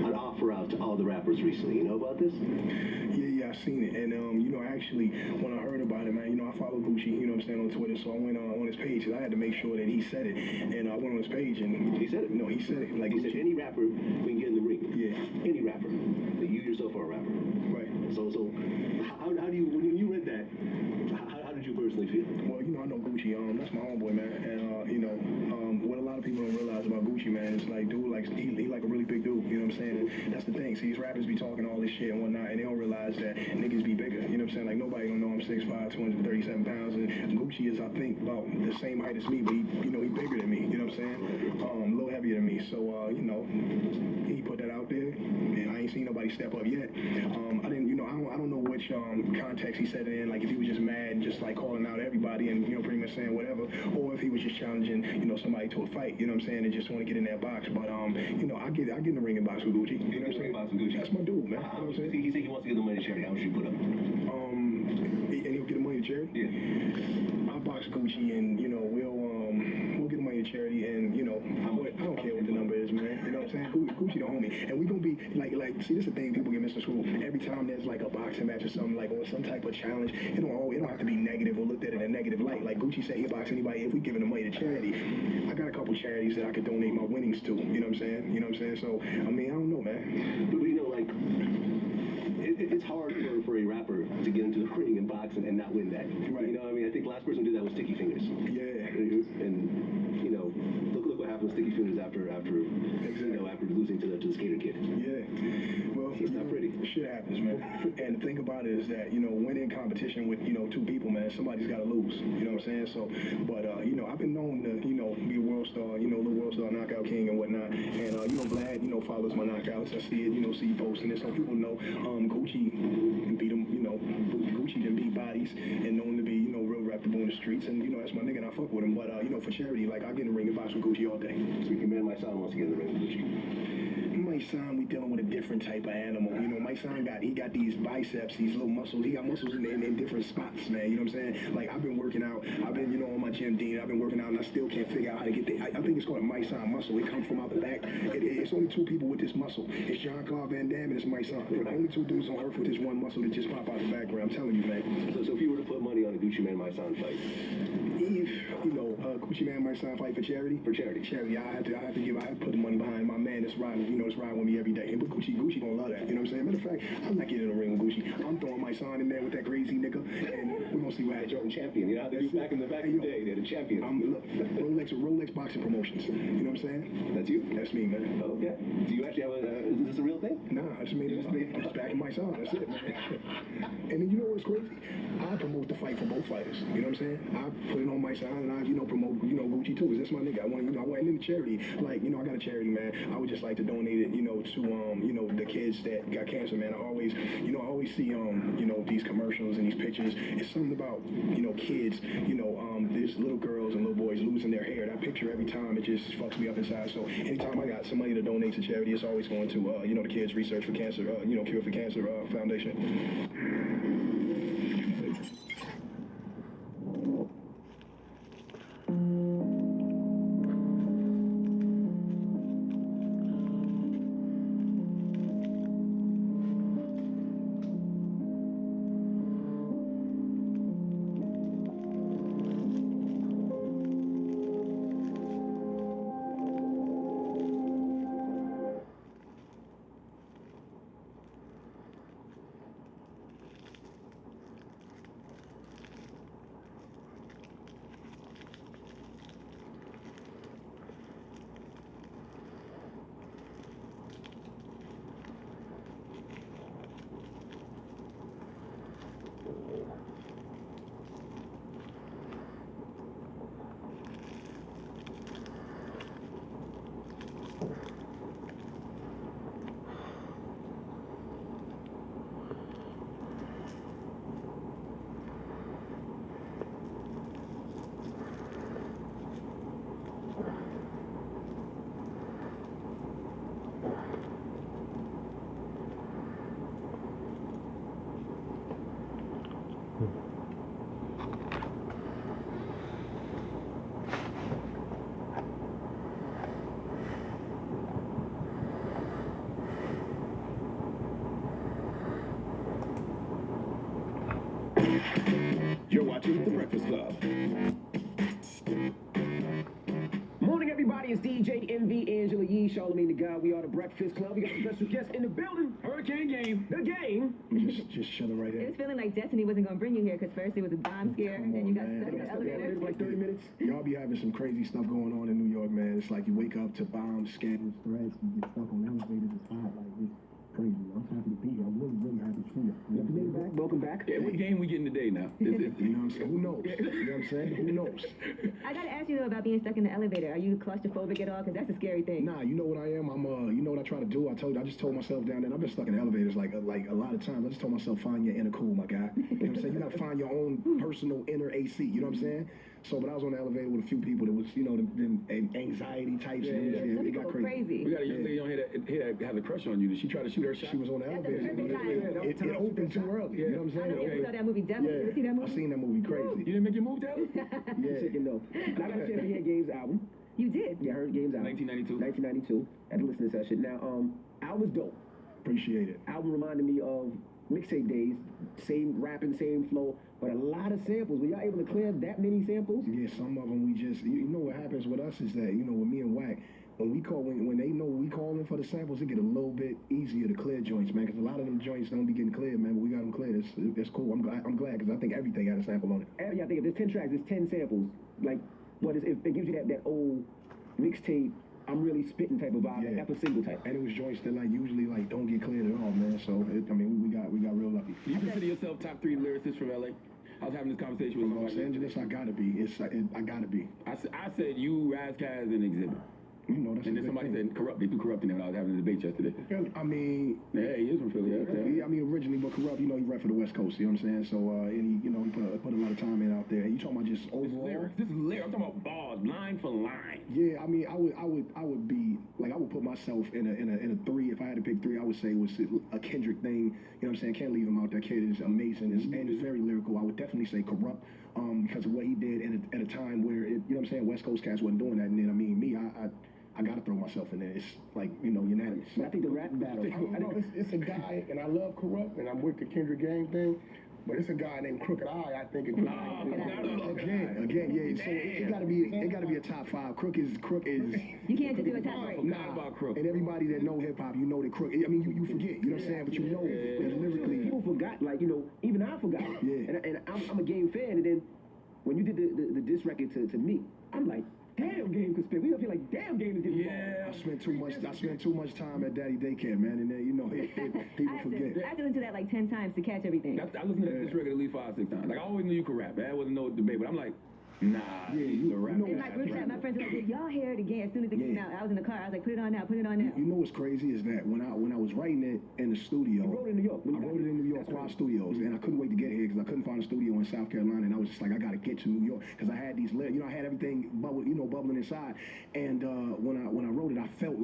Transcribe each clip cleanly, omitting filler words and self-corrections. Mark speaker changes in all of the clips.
Speaker 1: An offer out to all the rappers recently. You know about this?
Speaker 2: Yeah, I seen it. And, actually, when I heard about it, man, I follow Gucci, you know what I'm saying, on Twitter. So I went on his page, because I had to make sure that he said it. And I went on his page, and
Speaker 1: he said it?
Speaker 2: No, he said it. Like,
Speaker 1: he said any rapper can get in the ring.
Speaker 2: Yeah.
Speaker 1: Any rapper. Like you yourself are a rapper.
Speaker 2: Right.
Speaker 1: So how do you, when you read that, how did you personally feel?
Speaker 2: Well, I know Gucci. That's my homeboy, man. And, what a lot of people don't realize about Gucci, man, is like, dude, like, he like a really big dude, you know what I'm saying? And that's the thing. See, these rappers be talking all this shit and whatnot, and they don't realize that niggas be bigger, you know what I'm saying? Like, nobody gonna know I'm 6'5", 237 pounds, and Gucci is, I think, about the same height as me, but he bigger than me, you know what I'm saying? A little heavier than me. So, he put that out there, and I ain't seen nobody step up yet. I don't know which context he said it in, like if he was just mad and just like calling out everybody and pretty much saying whatever, or if he was just challenging somebody to a fight, you know what I'm saying, and just want to get in that box. But I get in the ring and box with Gucci. You know what I'm saying?
Speaker 1: Box with Gucci.
Speaker 2: That's my dude, man. You know what I'm saying?
Speaker 1: He said he wants to get the money to charity. How much you put up?
Speaker 2: And he'll get the money to charity.
Speaker 1: Yeah.
Speaker 2: I'll box Gucci and we'll get the money to charity, and I don't care what the number is, man. You know what I'm saying? Gucci the homie, and we gonna be like see, this is the thing people get misconstrued. Every time there's like a boxing match or something, like, or some type of challenge, it don't have to be negative or looked at in a negative light. Like Gucci said, he'll box anybody if we giving the money to charity. I got a couple charities that I could donate my winnings to. You know what I'm saying? So I don't know, man.
Speaker 1: But like, it's hard for a rapper to get into the ring and box and not win that.
Speaker 2: Right.
Speaker 1: I think the last person who did that was Sticky Fingers.
Speaker 2: Yeah.
Speaker 1: And look what happened with Sticky Gucci tuners after after losing to the skater kid.
Speaker 2: Yeah. Well,
Speaker 1: it's not pretty.
Speaker 2: Shit happens, man. And the thing about it is that, when in competition with, two people, man, somebody's got to lose. You know what I'm saying? So, but, I've been known to, be a world star, the world star knockout king and whatnot. And, Vlad, follows my knockouts. I see it, see you posting it. So people know, Gucci beat him, Gucci done beat bodies and known to be, real reputable in the streets. And, that's my nigga and I fuck with him. But, for charity, like, I get in the ring and box with Gucci all day.
Speaker 1: Speaking man, my son wants to get in the ring with Gucci.
Speaker 2: My son, we dealing with a different type of animal. My son got these biceps, these little muscles. He got muscles in different spots, man. You know what I'm saying? Like, I've been working out. I've been, on my gym, Dean. I've been working out, and I still can't figure out how to get there. I think it's called a my son muscle. It comes from out the back. It's only two people with this muscle. It's Jean-Claude Van Damme and it's my son. The only two dudes on earth with this one muscle that just pop out the background. I'm telling you, man.
Speaker 1: So if you were to put money on a Gucci Man, my son fight,
Speaker 2: Gucci Man, my son fight for charity.
Speaker 1: For charity.
Speaker 2: Charity. I have to put the money behind my man that's riding. That's riding with me every day. But Gucci gonna love that. You know what I'm saying? Matter of fact, I'm not getting in the ring with Gucci. I'm throwing my son in there with that crazy nigga, and we're gonna see what happens.
Speaker 1: Jordan champion. You know how they do back in the day. They're the champion.
Speaker 2: Look, Rolex boxing promotions. You know what I'm saying?
Speaker 1: That's you.
Speaker 2: That's me, man.
Speaker 1: Oh, okay. Do you actually have is this a real thing?
Speaker 2: Nah, I just made it back in my son. That's it, man. And then you know what's crazy? I promote the fight for both fighters. You know what I'm saying? I put it on my son, and I promote Gucci too, 'cause that's my nigga. I want into charity. Like, I got a charity, man. I would just like to donate it, to the kids that got cancer, man. I always see these commercials and these pictures. It's something about kids, these little girls and little boys losing their hair. That picture every time, it just fucks me up inside. So anytime I got some money to donate to charity, it's always going to the Kids Research for Cancer, Cure for Cancer Foundation.
Speaker 3: You're watching The Breakfast Club. Morning, everybody. It's DJ MV, Angela Yee, Charlamagne the God. We are The Breakfast Club. We got a special guest in the building. Hurricane Game. The game.
Speaker 2: Just chilling right here.
Speaker 4: It was feeling like destiny wasn't going to bring you here because first it was a bomb scare, and then you got stuck in the elevator.
Speaker 2: Like 30 minutes. Y'all be having some crazy stuff going on in New York, man. It's like you wake up to bombs, scams, threats, you get stuck on elevators. It's hot. Like, it's crazy. I'm happy to be here. I'm really happy to see you.
Speaker 3: Welcome back. Yeah, what game we getting today now?
Speaker 2: You know what I'm saying? Who knows? You know what I'm saying? Who knows?
Speaker 4: I got to ask you, though, about being stuck in the elevator. Are you claustrophobic at all? Because that's a scary thing.
Speaker 2: Nah, you know what I am? You know what I try to do? I just told myself down there, I've been stuck in elevators like a lot of times. I just told myself, find your inner cool, my guy. You know what I'm saying? You got to find your own personal inner AC. You know what I'm saying? So, but I was on the elevator with a few people that was, them anxiety types.
Speaker 4: Yeah, some
Speaker 2: it
Speaker 4: people
Speaker 2: got
Speaker 4: go crazy.
Speaker 3: We got a young lady on here that had a crush on you. Did she try to shoot her shot?
Speaker 2: She was on the elevator. It opened too early. You know what I'm saying?
Speaker 4: I know you saw that movie, Devil. Did you see that movie?
Speaker 2: I seen that movie, crazy.
Speaker 3: You didn't make your move, Devil?
Speaker 2: Yeah.
Speaker 3: Chicken though. And I got a chance to hear Game's album.
Speaker 4: You did?
Speaker 3: Yeah, I heard Game's album. 1992. At the listening session. Now, album's dope.
Speaker 2: Appreciate it.
Speaker 3: Album reminded me of mixtape days. Same rapping, same flow, but a lot of samples. Were y'all able to clear that many samples?
Speaker 2: Yeah, some of them we just, what happens with us is that, with me and Wack, when they know we calling for the samples, it get a little bit easier to clear joints, man, because a lot of them joints don't be getting cleared, man, but we got them cleared. It's cool. I'm glad, because I think everything had a sample on it.
Speaker 3: Yeah, I think if there's 10 tracks, there's 10 samples. Like, but it gives you that old mixtape I'm really spitting type of vibe,
Speaker 2: Yeah.
Speaker 3: like F a single type.
Speaker 2: And it was joints that like usually like don't get cleared at all, man. So I mean, we got real lucky.
Speaker 5: Do you consider yourself top 3 lyricists from LA? I was having this conversation with
Speaker 2: From Los
Speaker 5: somebody.
Speaker 2: Angeles, I gotta be. I gotta be.
Speaker 5: I said you, Razkaz, and Exhibit.
Speaker 2: You know, that's
Speaker 5: And
Speaker 2: a
Speaker 5: then
Speaker 2: good
Speaker 5: somebody
Speaker 2: thing.
Speaker 5: said Corrupt. They threw Corrupt in there when I was having a debate yesterday.
Speaker 2: I mean,
Speaker 5: Yeah, he is from Philly.
Speaker 2: yeah, I mean originally, but Corrupt, you know, he rep for the West Coast. You know what I'm saying? So and he, you know, he put a lot of time in out there. You talking about just
Speaker 5: This is
Speaker 2: overall?
Speaker 5: lyrics. This is lyrics. I'm talking about bars, line for line.
Speaker 2: Yeah, I mean, I would be like I would put myself in a 3 if I had to pick 3. I would say it was a Kendrick thing. You know what I'm saying? Can't leave him out. That kid is amazing and is very lyrical. I would definitely say Corrupt because of what he did at a time where you know what I'm saying, West Coast cats wasn't doing that. And then I mean, me, I gotta throw myself in there. It's like, you know, unanimous.
Speaker 3: But I think the rap battle.
Speaker 6: I don't know, it's a guy, and I love Corrupt, and I'm with the Kendrick Gang thing, but it's a guy named Crooked Eye, I think.
Speaker 2: Again, yeah. So it gotta be a top 5. Crook is.
Speaker 4: You can't just do a top 3.
Speaker 5: Forgot about Crook.
Speaker 2: And everybody that know hip hop, you know that Crook. I mean, you forget. You know what I'm saying? But you know that lyrically.
Speaker 3: People forgot, like, you know, even I forgot.
Speaker 2: Yeah.
Speaker 3: And I'm a Game fan, and then when you did the diss record to me, I'm like, damn, Game could spit. We up here like, damn, Game is getting
Speaker 5: Yeah.
Speaker 2: I spent too much time at Daddy Daycare, man, and then you know people forget.
Speaker 4: I have to listen to that like 10 times to catch everything.
Speaker 5: I listened to this record at least 5, 6 times. Like I always knew you could rap. That wasn't no debate, but I'm like, nah, he's a rapper.
Speaker 4: In my group chat, my friends were like, y'all hear it again. As soon as it came out, I was in the car. I was like, put it on now, put it on now.
Speaker 2: You know what's crazy is that when I was writing it in the studio,
Speaker 3: You wrote it in New York.
Speaker 2: I wrote it in New York, Quad Studios, and I couldn't wait to get here because I couldn't find a studio in South Carolina, and I was just like, I gotta get to New York because I had these, you know, I had everything bubbling inside, and when I wrote it, I felt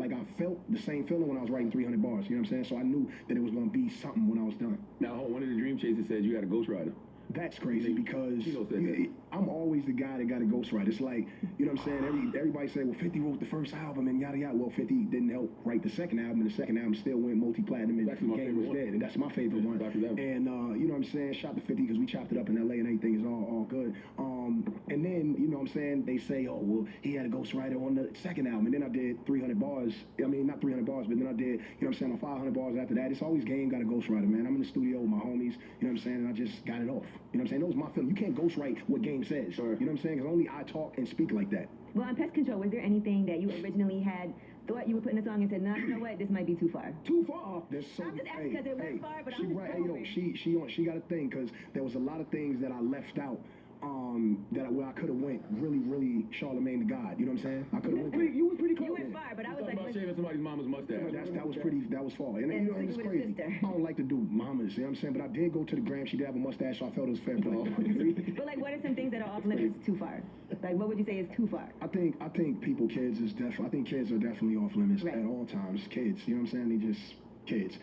Speaker 2: the same feeling when I was writing 300 bars. You know what I'm saying? So I knew that it was gonna be something when I was done.
Speaker 5: Now, one of the Dream Chasers said you got a ghostwriter.
Speaker 2: That's crazy because
Speaker 5: Chino said that.
Speaker 2: I'm always the guy that got a ghostwriter. It's like, you know what I'm saying? Everybody say, well, 50 wrote the first album and yada yada. Well, 50 didn't help write the second album, and the second album still went multi-platinum, and
Speaker 5: That's my
Speaker 2: Game was
Speaker 5: favorite one.
Speaker 2: dead, and that's my favorite one.
Speaker 5: Dr. Levin.
Speaker 2: And you know what I'm saying? Shout to 50 because we chopped it up in LA and everything is all good. And then, you know what I'm saying? They say, oh, well, he had a ghostwriter on the second album, and then I did 300 bars. I mean, not 300 bars, but then I did, you know what I'm saying, on 500 bars after that. It's always Game got a ghostwriter, man. I'm in the studio with my homies, you know what I'm saying, and I just got it off. You know what I'm saying? That was my feeling. You can't ghostwrite what Game says.
Speaker 3: Sure.
Speaker 2: You know what I'm saying? Because only I talk and speak like that.
Speaker 4: Well, on Pest Control, was there anything that you originally had thought you would put in a song and said, nah, you know what, this might be too far?
Speaker 2: Too far. There's so
Speaker 4: I'm just asking because it went far, but I'm
Speaker 2: she
Speaker 4: just
Speaker 2: right. Hey, yo,
Speaker 4: wondering.
Speaker 2: she got a thing because there was a lot of things that I left out. Where I could have went really Charlemagne the God. You know what I'm saying? I could have went.
Speaker 3: You was pretty
Speaker 4: You
Speaker 3: close.
Speaker 4: went far, but I was
Speaker 5: Talking
Speaker 4: like,
Speaker 5: about shaving somebody's mama's mustache.
Speaker 2: That was far. And
Speaker 4: And
Speaker 2: you know,
Speaker 4: sleeping
Speaker 2: it's
Speaker 4: with his
Speaker 2: crazy.
Speaker 4: sister.
Speaker 2: I don't like to do mamas, you know what I'm saying? But I did go to the gram. She did have a mustache, so I felt it was fair play.
Speaker 4: but like, what are some things that are off limits too far? Like, what would you say is too far?
Speaker 2: I think kids are definitely off limits
Speaker 4: Right.
Speaker 2: at all times. Kids, you know what I'm saying? They just kids.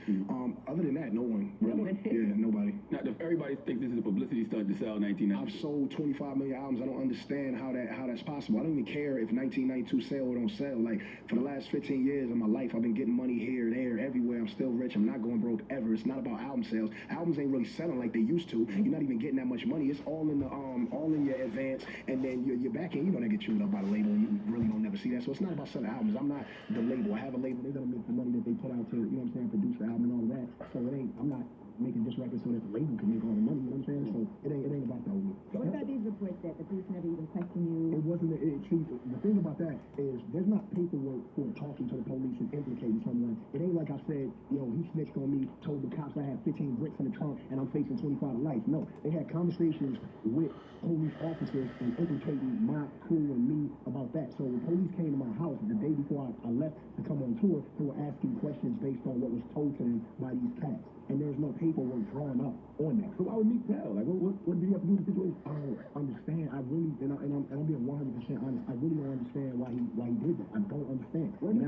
Speaker 2: Other than that, no one.
Speaker 4: No one.
Speaker 2: Yeah, nobody.
Speaker 5: Now, everybody thinks this is a publicity stunt to sell
Speaker 2: I've
Speaker 5: 1990.
Speaker 2: sold 25 million albums. I don't understand how that's possible. I don't even care if 1992 sell or don't sell. Like, for the last 15 years of my life, I've been getting money here, there, everywhere. I'm still rich. I'm not going broke ever. It's not about album sales. Albums ain't really selling like they used to. You're not even getting that much money. It's all in the all in your advance, and then your back end, you don't get chewed up by the label. You really don't never see that. So it's not about selling albums. I'm not the label. I have a label. They're gonna make the money that they put out to, you know what I'm saying, produce the album and all that. So I'm not making this record so that the label can make all the money, you know what I'm saying? So it ain't about that with me.
Speaker 4: What about these reports that the police never even questioned you?
Speaker 2: It wasn't, see, the thing about that is there's not paperwork for talking to the police and implicating someone. It ain't like I said, yo, he snitched on me, told the cops I had 15 bricks in the trunk and I'm facing 25 to life. No, they had conversations with police officers and implicating my crew and me about that. So when police came to my house the day before I left to come on tour, they were asking questions based on what was told to them by these cats. And there's no paperwork drawn up on that. So why would Meek tell? Like, what do you have to do with the situation? I don't understand. I really, and I'm being 100% honest. I really don't understand why he did that. I don't understand. We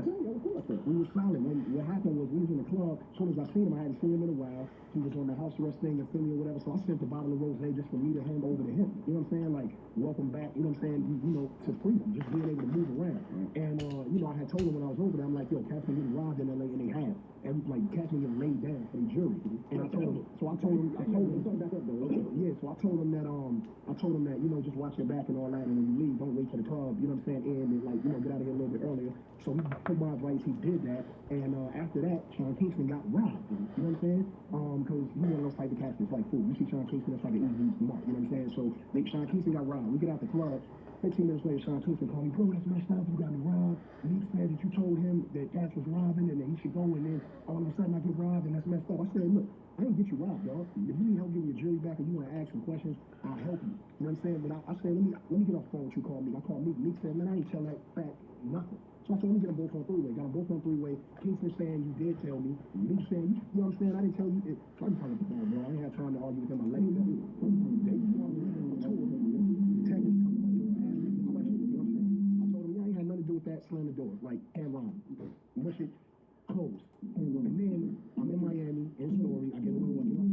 Speaker 2: were silent. What happened was we was in the club. As soon as I seen him, I hadn't seen him in a while. He was on the house arrest thing in Philly or whatever. So I sent the bottle of rosé just for me to hand over to him. You know what I'm saying? Like, welcome back. You know what I'm saying? You know, to freedom, just being able to move around. And you know, I had told him when I was over there, I'm like, yo, cats been getting robbed in LA, and they have. And like, cats been getting laid down for the jury. And I told him that, you know, just watch your back and all that, and when you leave, don't wait for the club, you know what I'm saying, and like, you know, get out of here a little bit earlier. So he took my advice, he did that, and after that, Sean Kingston got robbed. You know what I'm saying? Because he one of those type of cats that's like, fool, you see Sean Kingston, that's like an easy mark, you know what I'm saying? So Sean Kingston got robbed. We get out the club,
Speaker 6: 15 minutes later, Sean Kingston called me, bro, that's messed up. You got me robbed. Meek said that you told him that Dax was robbing and that he should go, and then all of a sudden I get robbed, and that's messed up. I said, look, I didn't get you robbed, dog. If you need help getting your jury back and you want to ask some questions, I'll help you. You know what I'm saying? But I said, let me get off the phone with you, call Meek. I called Meek. Meek said, man, I ain't tell that fat nothing. So I said, let me get them both on three-way. Got them both on three-way. Kingston saying you did tell me. Meek saying, you know what I'm saying? I didn't tell you. I'm trying to perform, bro. I ain't have time to argue with him. I let him go. They on the tour. Detectives come up to him, ask me the questions. You know what I'm saying? I told him, yeah, I ain't had nothing to do with that. Slam the door. Like, hand on. Mush it. Closed. And then I'm in Miami, in Story. I get a little, I get off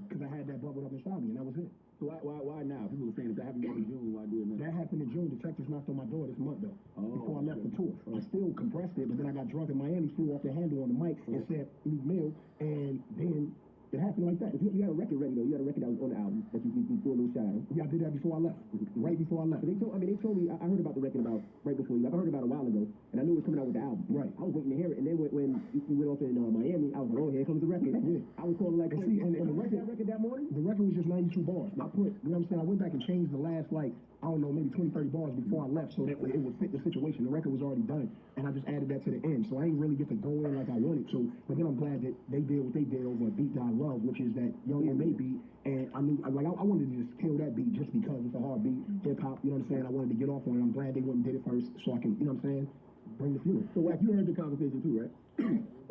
Speaker 6: because I had that bubbled up inside me, and that was it.
Speaker 3: So why now? People are saying if that happened in June, why do it now?
Speaker 6: That happened in June. Detectives knocked on my door this month, though. Before I left the tour. I still compressed it, but then I got drunk in Miami, flew off the handle on the mic and said, Meek Mill, and then it happened like that.
Speaker 3: You had a record ready, though. You had a record that was on the album that you threw a little shot at.
Speaker 6: Yeah, I did that before I left. Right before I left.
Speaker 3: They told me, I heard about the record about right before you left. I heard about it a while ago, and I knew it was coming out with the album.
Speaker 6: Right.
Speaker 3: I was waiting to hear it, and then when you went off in Miami, I was like, oh, here comes the record.
Speaker 6: Yeah.
Speaker 3: I was calling like,
Speaker 6: and see, and the
Speaker 3: record that morning?
Speaker 6: The record was just 92 bars. I put, you know what I'm saying? I went back and changed the last, like, I don't know, maybe 20, 30 bars before I left so that it would fit the situation. The record was already done, and I just added that to the end. So I ain't really get to go in like I wanted to, but then I'm glad that they did what they did over a beat that I love, which is that Young M.A. beat, and I knew, like, I wanted to just kill that beat just because it's a hard beat, hip-hop, you know what I'm saying? I wanted to get off on it. I'm glad they went and did it first so I can, you know what I'm saying, bring the fuel.
Speaker 3: So, Wack, you heard the conversation too, right?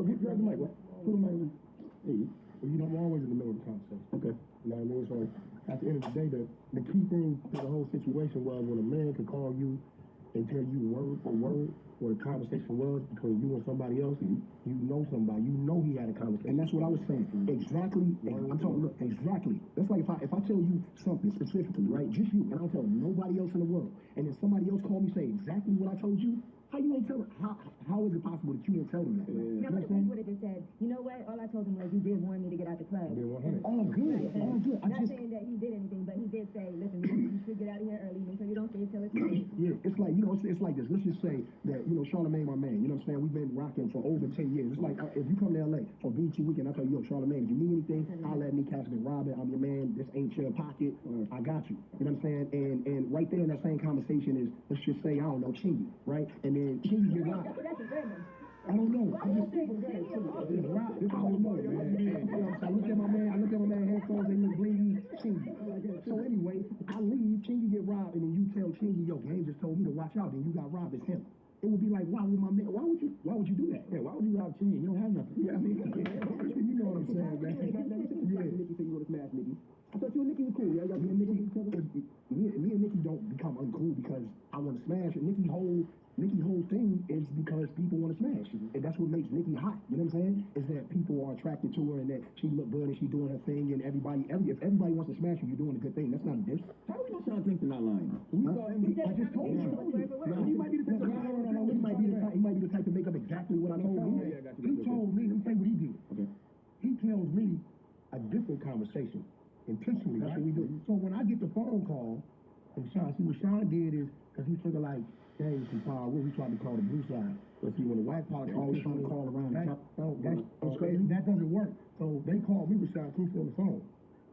Speaker 3: Okay, grab the mic, Wack. Put the mic in. Hey.
Speaker 6: You know, I'm always in the middle of the conversation.
Speaker 3: Okay.
Speaker 6: You know what I mean? So at the end of the day, the key thing to the whole situation was when a man could call you and tell you word for word what the conversation was between you and somebody else, you know somebody, you know he had a conversation. And that's what I was saying. Exactly. I'm talking, look, exactly. That's like if I tell you something specifically, right? Just you, and I don't tell nobody else in the world, and then somebody else call me say exactly what I told you, how you ain't tell them? How is it possible that you didn't tell them that?
Speaker 4: Now,
Speaker 6: You know
Speaker 4: what if he would have just said, you know what, all I told him was you did warn me to get out the club.
Speaker 6: I did 100. All good, all good.
Speaker 4: Not saying that he did anything, but he did say, listen, you should get out of here early, make sure you don't stay till it's late.
Speaker 6: Yeah, it's like, you know, it's like this. Let's just say that, you know, Charlamagne, my man, you know what I'm saying? We've been rocking for over 10 years. It's like, if you come to LA for BET weekend, I tell you, yo, Charlamagne, if you need anything, holler at me, Captain Robin, I'm your man, this ain't your pocket, I got you. You know what I'm saying? And right there in that same conversation is, let's just say, I don't know, Chingy, right? And then Chingy get robbed.
Speaker 4: That's a good one.
Speaker 6: I don't know. I don't know, man. I look at my man, headphones, they look blingy, Chingy. So anyway, I leave, Chingy get robbed, and then you tell Chingy, yo, Game just told me to watch out, and you got robbed, it's him. It would be like, why would you do that?
Speaker 3: Yeah, why would you rob Chingy? You don't have nothing.
Speaker 6: Yeah, I mean, you know what I'm saying, man.
Speaker 3: Nicki said you want to smash Nicki. I thought you and Nicki was cool. Yeah, y'all
Speaker 6: me and Nicki don't become uncool because I want to smash her. Nicki's whole thing is because people want to smash. And that's what makes Nicki hot. You know what I'm saying? Is that people are attracted to her and that she look good and she's doing her thing and if everybody wants to smash her, you're doing a good thing. That's not a diss.
Speaker 3: How we know Sean Kingston not lying?
Speaker 6: I just told you. He might be the type he might be the type to make up exactly what I told him. He told me, let me tell you what he did. Okay. He tells me a different conversation. Intentionally. That's what we do. So when I get the phone call from Sean, see what Sean did is, because he figured like, hey, some power, what we tried to call the blue side. But see, when the white party always trying to call around, that's crazy. That doesn't work. So they called me with Sean Kingston on the phone.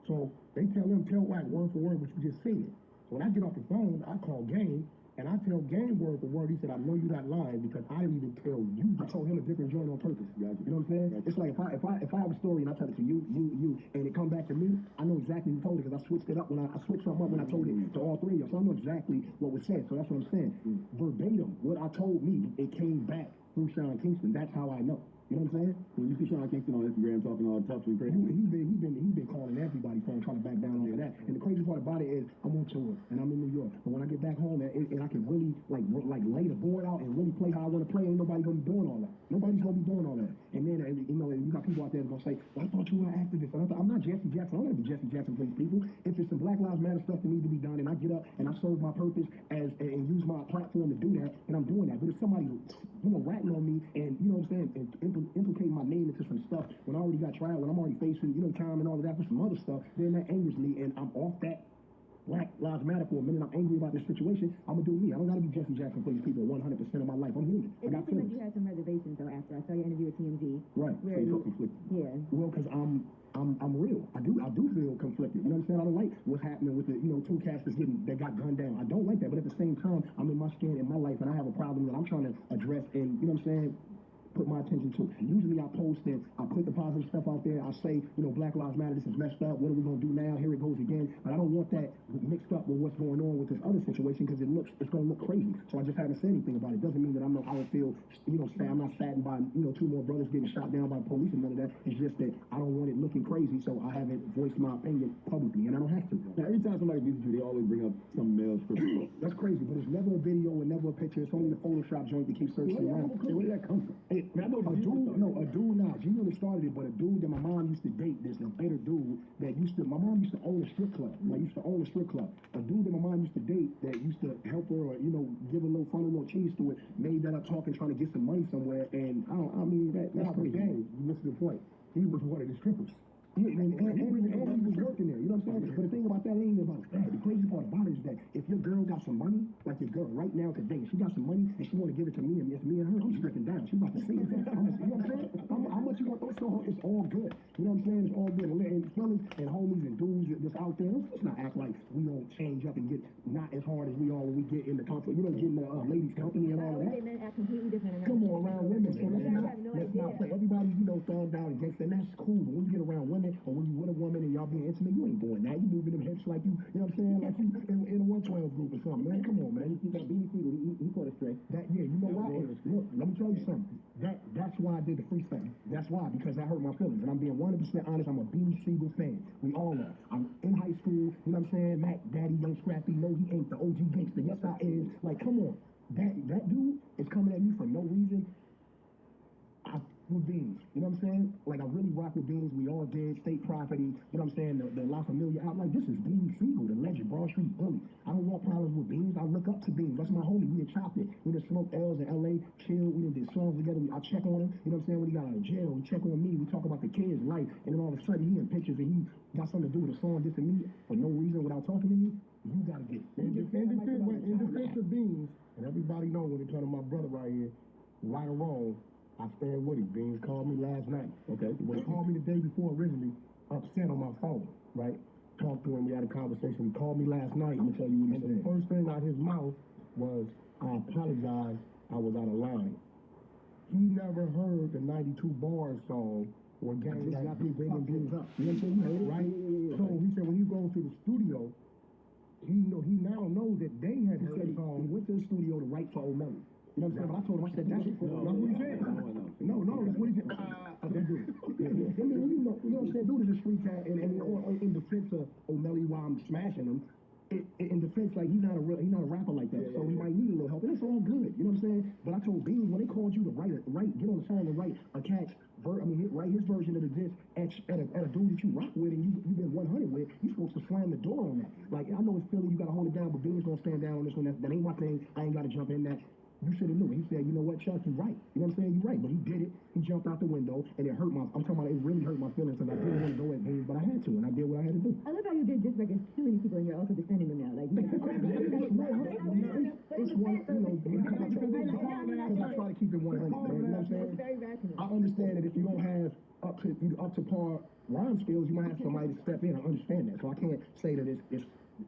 Speaker 6: So they tell Wack word for word what you just said. So when I get off the phone, I call Game, and I tell Game word for word. He said, I know you're not lying because I didn't even tell you. I told him a different joint on purpose. You know what I'm saying? It's like if I have a story and I tell it to you, and it come back to me, I know exactly who told it because I switched it up when I switched something up when I told it to all three of you. So I know exactly what was said. So that's what I'm saying. Verbatim, what I told me, it came back through Sean Kingston. That's how I know. You know what I'm saying?
Speaker 3: When you see Sean Kingston on Instagram talking all tough and crazy,
Speaker 6: he been calling everybody's phone trying to back down on that. And the crazy part about it is I'm on tour and I'm in New York. But when I get back home and I can really like lay the board out and really play how I want to play, ain't nobody gonna be doing all that. Nobody's gonna be doing all that. And then you know you got people out there that's gonna say, well, I thought you were an activist. And I'm not Jesse Jackson. I'm not be Jesse Jackson for these people. If it's some Black Lives Matter stuff that needs to be done, and I get up and I serve my purpose and use my platform to do that, and I'm doing that. But if somebody ratting on me and you know what I'm saying and implicating my name into some stuff when I already got trial, when I'm already facing, time and all of that for some other stuff, then that angers me and I'm off that Black Lives Matter for a minute. I'm angry about this situation. I'm gonna do me. I don't gotta be Jesse Jackson for these people 100% of my life. I'm human.
Speaker 4: It
Speaker 6: I got
Speaker 4: seems like
Speaker 6: feelings.
Speaker 4: you had some reservations though after I saw your interview with TMZ.
Speaker 6: Right.
Speaker 4: Where
Speaker 6: So you
Speaker 4: you,
Speaker 6: feel conflicted.
Speaker 4: yeah.
Speaker 6: Well, because I'm real. I do feel conflicted. You know what I'm saying? I don't like what's happening with the, two cats that got gunned down. I don't like that. But at the same time, I'm in my skin in my life, and I have a problem that I'm trying to address and, you know what I'm saying, put my attention to. Usually I post and I put the positive stuff out there. I say, Black Lives Matter, this is messed up. What are we going to do now? Here it goes again. But I don't want that mixed up with what's going on with this other situation because it's going to look crazy. So I just haven't said anything about it. Doesn't mean that I don't feel, sad. I'm not saddened by, two more brothers getting shot down by police and none of that. It's just that I don't want it looking crazy, so I haven't voiced my opinion publicly, and I don't have to.
Speaker 5: Now, every time somebody visits you, they always bring up some male scripture.
Speaker 6: That's crazy, but it's never a video and never a picture. It's only the Photoshop joint that keeps searching around.
Speaker 5: Where did that come from?
Speaker 6: A dude, nah, G really started it, but a dude that my mom used to date, this later dude that my mom used to own a strip club. A dude that my mom used to date that used to help her or, give a little fun, a little cheese to it, made that up talking, trying to get some money somewhere, and that's crazy. You missed the point. He was one of the strippers. Yeah, and he was working there, you know what I'm saying? But the thing about that ain't about that. The crazy part about it is that if your girl got some money, like your girl right now today, she got some money and she want to give it to me and it's me and her, I'm stripping down. She about to see it. You know what I'm saying? How much you want to throw? It's all good. You know what I'm saying? It's all good. And fellas and homies and dudes that's out there, let's not act like we don't change up and get not as hard as we are when we get in the comfort. You know, getting the ladies' company and all of that.
Speaker 4: Men act completely different around
Speaker 6: Come on, around women. So let's not play. Everybody, throwing down against it, and that's cool. But when you get around women, or when you with a woman and y'all being intimate, you ain't doing that. You moving them hips like you know what I'm saying? Like you in a 112 group or something, man. Come on, man. You got Beanie Siegel, he caught a stray. You know why? Look, let me tell you something. That's why I did the freestyle. That's why, because that hurt my feelings. And I'm being 100% honest, I'm a Beanie Siegel fan. We all are. I'm in high school, you know what I'm saying? Mac Daddy, Young Scrappy, no, he ain't the OG gangster. Yes, I is. Like, come on. That dude is coming at me for no reason. With Beans, you know what I'm saying? Like, I really rock with Beans. We all did. State Property, you know what I'm saying? The La Familia. I'm like, this is Beanie Siegel, the legend, Broad Street bully. I don't want problems with Beans. I look up to Beans. That's my homie. We done chopped it. We done smoked L's in LA, chill. We done did songs together. I check on him. You know what I'm saying? When he got out of jail, he check on me. We talk about the kids' life. And then all of a sudden, he in pictures and he got something to do with a song dissing me for no reason without talking to me. You gotta get it. In defense of Beans, and everybody know when it comes to my brother right here, right or wrong, I stand with him. Beans called me last night. Okay. When he called me the day before originally, upset on my phone, right? Talked to him, we had a conversation. He called me last night. I'm gonna tell you what he said. The first thing out his mouth was, I apologize, I was out of line. He never heard the 92 Bars song where Gang got big and Beans up. You know what I'm saying? Right? So he said when he goes to the studio, he now knows that they had heard the song. He went to the studio to write for O'Malley. You know what I'm saying? But I told him, I said, that's what he said. No, that's what he said. That's good. I mean, you know what I'm saying? Dude is a street cat, and in defense of O'Malley while I'm smashing him, in defense, like, he's not a rapper like that, so he might need a little help, and it's all good, you know what I'm saying? But I told Beans, when they called you to get on the song and write a cat's, write his version of the diss at a dude that you rock with and you've been 100 with, you supposed to slam the door on that. Like, I know it's Philly, you gotta hold it down, but Beans gonna stand down on this one, that ain't my thing, I ain't gotta jump in that. You should have knew. He said, you know what, Chuck, you're right. You know what I'm saying? You're right. But he did it. He jumped out the window, and it hurt I'm talking about it really hurt my feelings because I didn't want to go at Beans, but I had to, and I did what I had to do.
Speaker 4: I love how you did diss records too many people and you're also defending them now. Like,
Speaker 6: It's one, because I try to keep it 100, man. You know what I'm saying?
Speaker 4: It's very rational.
Speaker 6: I understand that if you don't have up to par rhyme skills, you might have somebody to step in. I understand that. So I can't say that it's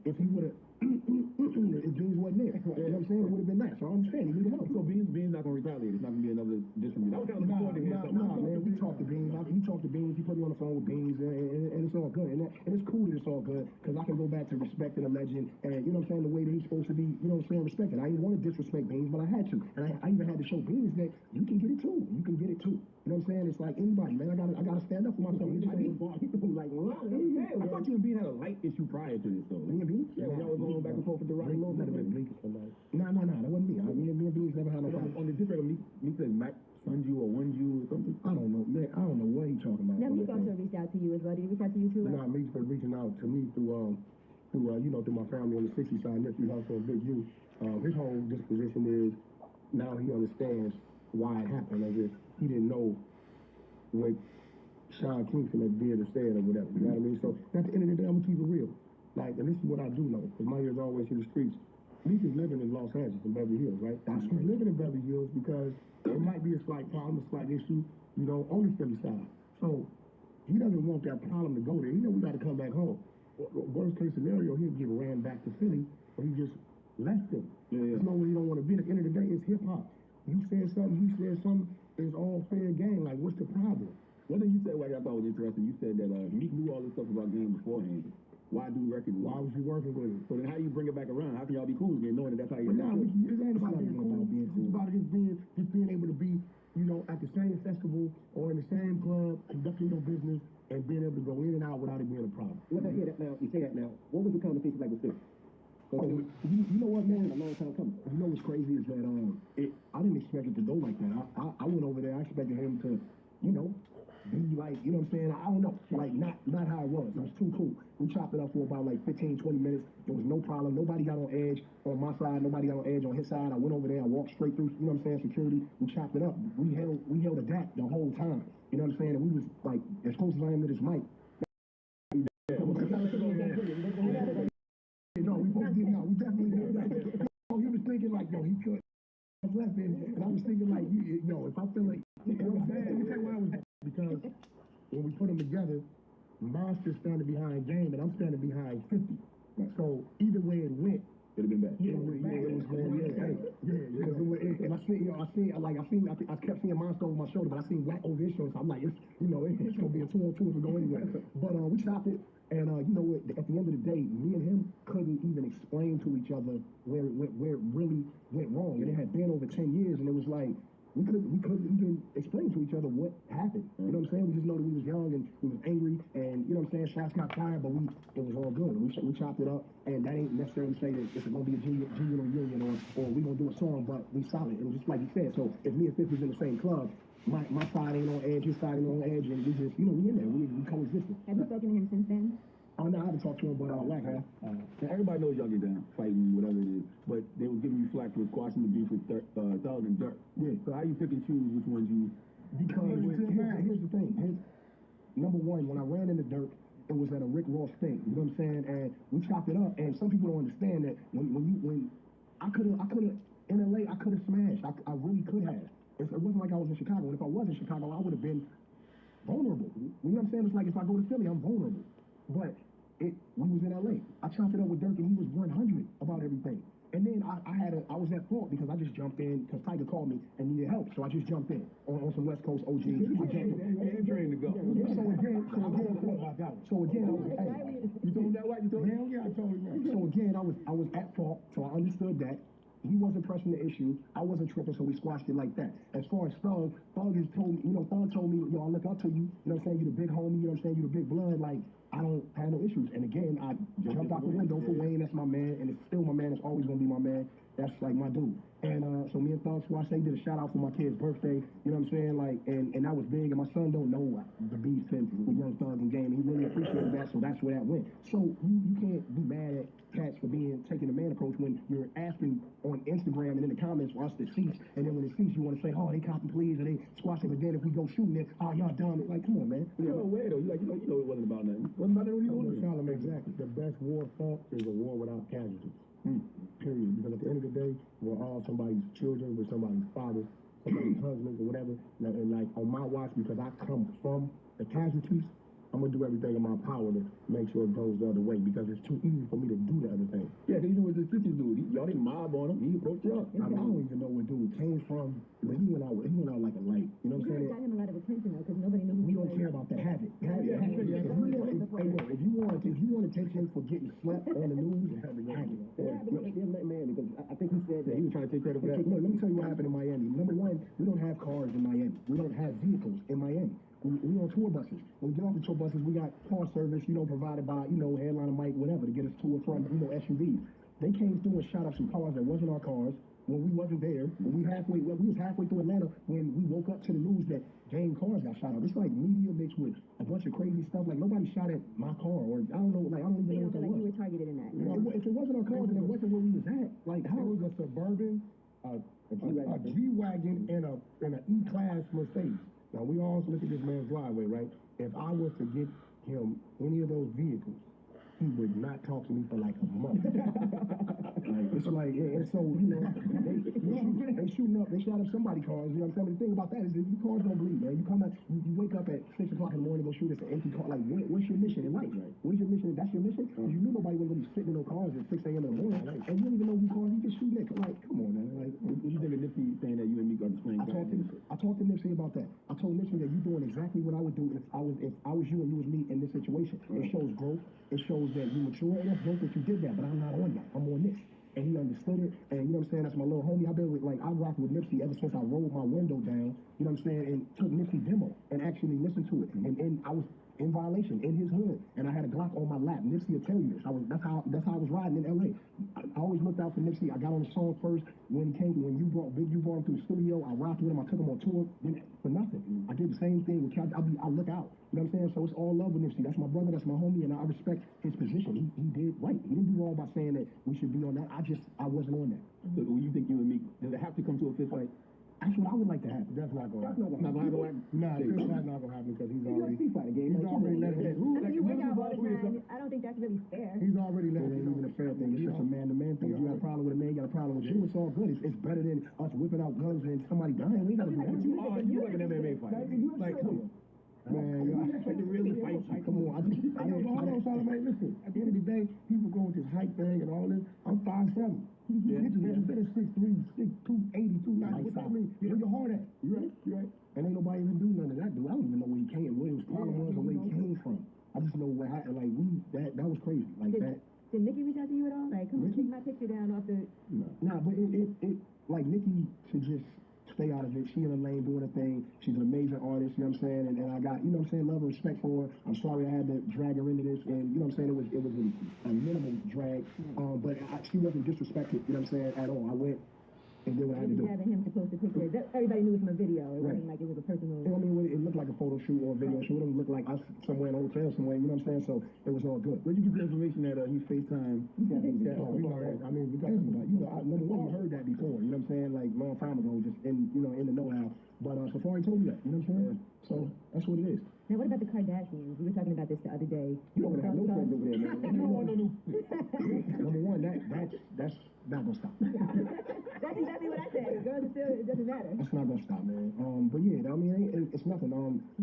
Speaker 6: if he would have if Beans wasn't there. You know what I'm saying? It would have been that. So I understand. He needed help.
Speaker 5: So Beans not gonna retaliate. It's not gonna be another disrespect.
Speaker 6: Nah, man. We talked to Beans. He talked to Beans. He put me on the phone with Beans, and it's all good. And it's cool that it's all good because I can go back to respecting a legend, and you know what I'm saying, the way that he's supposed to be, you know what I'm saying, respected. I didn't want to disrespect Beans, but I had to, and I even had to show Beans that you can get it too. You can get it too. You know what I'm saying? It's like anybody, man. I gotta stand up for myself.
Speaker 5: Like, I thought you and Bean had a light issue prior to this, though.
Speaker 6: Me and Beans?
Speaker 5: Yeah, y'all was going back and forth with the right little bit.
Speaker 6: No, that wasn't me. Me and Beans never had no problem.
Speaker 5: On the different, me said Mac sunned you or won you or something.
Speaker 6: I don't know, man. I don't know what he's talking about.
Speaker 4: Now, Meek also reached out to you as well. Did he reach out to you too?
Speaker 6: Nah, Meek's been reaching out to me through my family on the 60 side, nephew Hustle and Big U. His whole disposition is now he understands why it happened, as if he didn't know what Sean Kingston had did or said or whatever. You know what I mean? So at the end of the day, I'm gonna keep it real. like, and this is what I do know, because my ears always in the streets. Meek is living in Los Angeles, in Beverly Hills, right? He's living in Beverly Hills because it might be a slight problem, a slight issue, you know, on the Philly side. So he doesn't want that problem to go there. He know we got to come back home. Worst case scenario, he'll get ran back to Philly, or he just left him. There's no way he don't want to be. At the end of the day, it's hip hop. You said something, he said something. It's all fair game. Like, what's the problem?
Speaker 5: One thing you said, what I thought was interesting, you said that Meek knew all this stuff about game beforehand. Why do records?
Speaker 6: Why was he working with him?
Speaker 5: So then how you bring it back around? How can y'all be cool again knowing that that's how you
Speaker 6: But now, it ain't about being cool. It's about just being able to be, you know, at the same festival or in the same club, conducting your business, and being able to go in and out without it being a problem.
Speaker 3: Let I hear that now. You say that now. What was the conversation like with this?
Speaker 6: Oh, you know what, man? A long time coming. You know what's crazy is that I didn't expect it to go like that. I went over there. I expected him to, you know, be like, you know what I'm saying? I don't know, like not how it was. It was too cool. We chopped it up for about like 15, 20 minutes. There was no problem. Nobody got on edge on my side. Nobody got on edge on his side. I went over there. I walked straight through, you know what I'm saying, security. We chopped it up. We held a gap the whole time. You know what I'm saying? And we was like, as close as I am to this mic. No, we both did not. We definitely did not. Oh, he was thinking like, yo, he could. I was laughing, and I was thinking like, yo, if I feel like, you know what I'm saying? Let me tell you why I was, because when we put them together, Monster's standing behind Game, and I'm standing behind 50. So either way it went,
Speaker 5: it'd have been bad.
Speaker 6: It was going, and I kept seeing Monster over my shoulder, but I seen Black over his shoulder, so I'm like, it's gonna be a 2-on-2 if we go anywhere. But we chopped it, and you know what? At the end of the day, me and him couldn't even explain to each other where it really went wrong, and it had been over 10 years, and it was like, we couldn't even explain to each other what happened. You know what I'm saying? We just know that we was young and we was angry, and you know what I'm saying? Shots got fired, but it was all good. We chopped it up, and that ain't necessarily say that it's gonna be a genuine reunion or we gonna do a song, but we solid. And just like you said, so if me and Fifth was in the same club, my side ain't on edge, his side ain't on edge, and we just, you know, we in there, we coexisting.
Speaker 4: Have you spoken to him since then?
Speaker 6: Oh, no, I haven't talked to him, but Whack, huh?
Speaker 5: Now, everybody knows y'all get down, fighting, whatever it is, but they were giving you flack for squashing the beef with Thug and Dirt.
Speaker 6: Yeah.
Speaker 5: So how you pick and choose which ones you...
Speaker 6: Because here's the thing. Number one, when I ran into Dirt, it was at a Rick Ross thing. You know what I'm saying? And we chopped it up. And some people don't understand that when I could have in LA, I could have smashed. I really could have. It wasn't like I was in Chicago. And if I was in Chicago, I would have been vulnerable. You know what I'm saying? It's like if I go to Philly, I'm vulnerable. But we was in LA. I chopped it up with Dirk, and he was 100 about everything. And then I was at fault because I just jumped in because Tiger called me and needed help, so I just jumped in on some West Coast OG. So again,
Speaker 5: You told him that right? You told him?
Speaker 6: Yeah, I told him that. So again, I was at fault, so I understood that. He wasn't pressing the issue. I wasn't tripping, so we squashed it like that. As far as Thug has told me, Thug told me, yo, I look up to you. You know what I'm saying? You the big homie. You know what I'm saying? You the big blood. Like, I don't have no issues. And again, I jumped out the window for Wayne. That's my man, and it's still my man. It's always gonna be my man. That's like my dude. And so me and Thug squashed. They did a shout out for my kid's birthday. You know what I'm saying? Like, and that was big. And my son don't know the beef with Young Thug and Game. He really appreciated that, so that's where that went. So you can't be mad at cats for taking the man approach when you're asking on Instagram and in the comments for us to cease, and then when it cease, you want to say, oh, they copy please, and they squash it, but then if we go shooting it, oh, y'all dumb. Like, come on, man.
Speaker 5: You're aware though. You know it wasn't about nothing. It wasn't about nothing.
Speaker 6: Exactly. The best war fought is a war without casualties. Period. Because at the end of the day, we're all somebody's children, we're somebody's fathers, somebody's husbands, or whatever. And like on my watch, because I come from the casualties, I'm gonna do everything in my power to make sure it goes the other way because it's too easy for me to do the other thing.
Speaker 5: Yeah, because you know what the 50s dude. Y'all didn't mob on him. He approached y'all.
Speaker 6: I don't even know where dude came from, but he went out like a light. You know what I'm saying?
Speaker 4: Got him a lot of attention though, because nobody knew who
Speaker 6: We
Speaker 4: he
Speaker 6: don't
Speaker 4: was.
Speaker 6: care about that. Have it. If you want attention for getting slept on the news, have it.
Speaker 3: Man, because I think he said that
Speaker 5: He was trying to take credit for that.
Speaker 6: Look, let me tell you what happened in Miami. Number one, we don't have cars in Miami. We don't have vehicles in Miami. We on tour buses. When we get off the tour buses, we got car service, provided by, Headliner Mike, whatever, to get us to and from, SUVs. They came through and shot up some cars that wasn't our cars when we wasn't there. We was halfway through Atlanta when we woke up to the news that Game cars got shot up. It's like media mixed with a bunch of crazy stuff. Like nobody shot at my car, or I don't know, like I don't even know what that was.
Speaker 4: You were targeted in that.
Speaker 6: If it wasn't our cars, then it wasn't where we was at. Like how was a Suburban, a G-Wagon, and an E-Class Mercedes. Now, we all look at this man's driveway, right? If I was to get him any of those vehicles, he would not talk to me for like a month. Like, it's like, and so, you know, they shooting up, they shot up somebody's cars, you know what I'm saying? But the thing about that is that your cars don't bleed, man. You come out, you wake up at 6 o'clock in the morning, go shoot at an empty car. Like, what's your mission in life? Right? What is your mission? That's your mission? Because you knew nobody was going to be sitting in those cars at 6 a.m. in the morning, and you don't even know who cars you just shooting at. Like, come on, man. Like,
Speaker 5: What do you think of Nipsey saying that you and me got the same guy?
Speaker 6: I talked to Nipsey about that. I told Nipsey that you're doing exactly what I would do if I was you and you was me in this situation. It shows growth. It shows that you mature, and that's dope that you did that. But I'm not on that. I'm on this. And he understood it, and you know what I'm saying, that's my little homie. I've been with, like, I rocked with Nipsey ever since I rolled my window down, you know what I'm saying, and took Nipsey demo and actually listened to it. And I was in violation in his hood, and I had a Glock on my lap. Nipsey will tell you this. That's how I was riding in LA. I always looked out for Nipsey. I got on the song first when you brought him to the studio. I rocked with him. I took him on tour. Then for nothing, I did the same thing with Cal. I look out. You know what I'm saying? So it's all love with Nipsey. That's my brother. That's my homie, and I respect his position. He did right. He didn't do wrong by saying that we should be on that. I wasn't on that.
Speaker 5: So when you think you and me, does it have to come to a fist fight?
Speaker 6: That's what I would like to happen.
Speaker 2: That's not gonna happen.
Speaker 6: That's not gonna happen.
Speaker 2: Nah, that's not gonna happen because he's already
Speaker 6: fighting game.
Speaker 2: he's already let it.
Speaker 4: I mean, you work out all the time. I don't think that's really fair.
Speaker 2: He's already let
Speaker 6: It
Speaker 2: it.
Speaker 6: ain't even a fair thing. It's just a man-to-man thing. If you got a problem with a man, you got a problem with you. It's all good. It's better than us whipping out guns and somebody dying. We gotta do that.
Speaker 5: You like an MMA fight. Like, come on.
Speaker 6: Man, you
Speaker 5: Like to really fight you.
Speaker 6: come on. I don't know, Solomon. Listen, at the end of the day, people go with this hype thing and all this. I'm 5'7".
Speaker 5: Yeah.
Speaker 6: Niggas better 6'3", 6'2", 80, 290. What that mean? Where your heart at? You right? And ain't nobody even do none of that, dude. I don't even know where he came, where his problem was, or where he came from. I just know what happened. Like, that was crazy. Like, that.
Speaker 4: Did Nikki reach out to you at all? Like, come on, take my picture down off the...
Speaker 6: Nah, but it like, Nikki should just stay out of it. She in her lane doing her thing. She's an amazing artist, you know what I'm saying? And I got, you know what I'm saying, love and respect for her. I'm sorry I had to drag her into this, and you know what I'm saying, it was a minimal drag, but she wasn't disrespected, you know what I'm saying, at all. I went and did what I had to do.
Speaker 4: Having him to post a picture. Everybody knew it from a video. It wasn't like it was a personal...
Speaker 6: I mean, it looked like a photo shoot or a video shoot. It didn't look like us somewhere in a hotel somewhere, you know what I'm saying? So it was all good.
Speaker 5: Where'd you get the information that he FaceTime?
Speaker 6: I mean, we got somebody. You know, number one, I heard that before. You know what I'm saying? Like, long time ago, just in the know-how. But Safari told me that. You know what I'm saying? So that's what it is.
Speaker 4: Now, what about the Kardashians? We were talking about this the other day.
Speaker 6: You don't have no friends over there, man. You don't want no new. Number one, that's not gonna stop.
Speaker 4: That's exactly what I said. Girls are still, it doesn't matter.
Speaker 6: That's not gonna stop, man. But yeah, I mean, it's nothing.